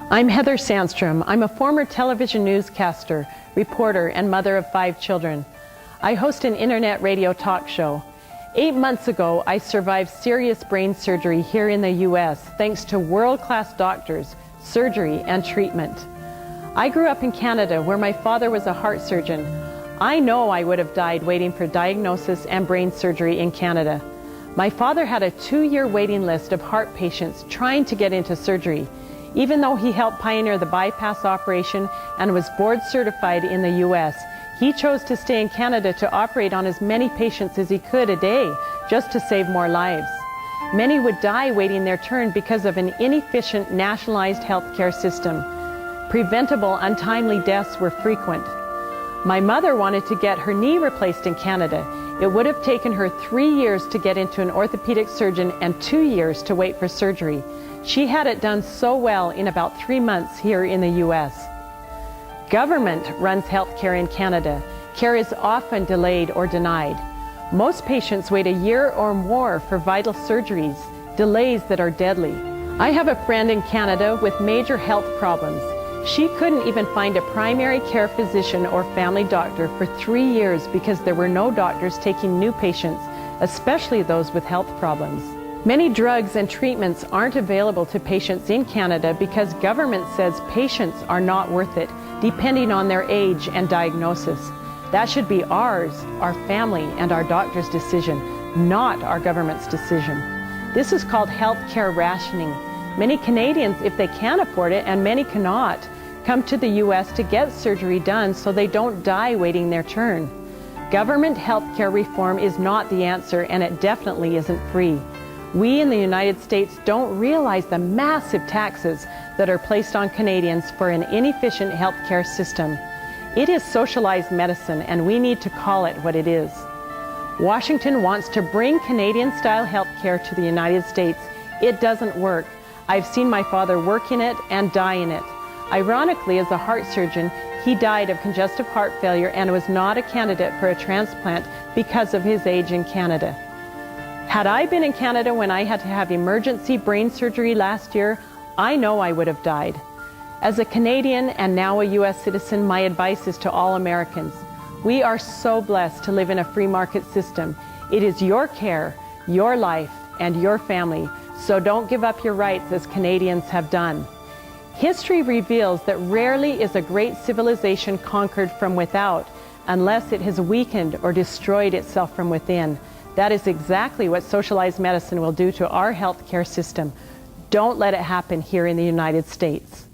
I'm Helen Sandstrom. I'm a former television newscaster, reporter, and mother of 5 children. I host an internet radio talk show. 8 months ago, I survived serious brain surgery here in the U.S. thanks to world-class doctors, surgery, and treatment. I grew up in Canada where my father was a heart surgeon. I know I would have died waiting for diagnosis and brain surgery in Canada. My father had a 2-year waiting list of heart patients trying to get into surgery. Even though he helped pioneer the bypass operation and was board certified in the U.S., he chose to stay in Canada to operate on as many patients as he could a day, just to save more lives. Many would die waiting their turn because of an inefficient nationalized healthcare system. Preventable untimely deaths were frequent. My mother wanted to get her knee replaced in Canada. It would have taken her 3 years to get into an orthopedic surgeon and 2 years to wait for surgery. She had it done so well in about 3 months here in the U.S. Government runs healthcare in Canada. Care is often delayed or denied. Most patients wait a year or more for vital surgeries, delays that are deadly. I have a friend in Canada with major health problems. She couldn't even find a primary care physician or family doctor for 3 years because there were no doctors taking new patients, especially those with health problems. Many drugs and treatments aren't available to patients in Canada because government says patients are not worth it, depending on their age and diagnosis. That should be ours, our family, and our doctor's decision, not our government's decision. This is called healthcare rationing. Many Canadians, if they can afford it, and many cannot, come to the U.S. to get surgery done so they don't die waiting their turn. Government healthcare reform is not the answer, and it definitely isn't free. We in the United States don't realize the massive taxes that are placed on Canadians for an inefficient healthcare system. It is socialized medicine, and we need to call it what it is. Washington wants to bring Canadian-style healthcare to the United States. It doesn't work. I've seen my father work in it and die in it. Ironically, as a heart surgeon, he died of congestive heart failure and was not a candidate for a transplant because of his age in Canada. Had I been in Canada when I had to have emergency brain surgery last year, I know I would have died. As a Canadian and now a U.S. citizen, my advice is to all Americans. We are so blessed to live in a free market system. It is your care, your life, and your family, so don't give up your rights as Canadians have done. History reveals that rarely is a great civilization conquered from without unless it has weakened or destroyed itself from within. That is exactly what socialized medicine will do to our healthcare system. Don't let it happen here in the United States.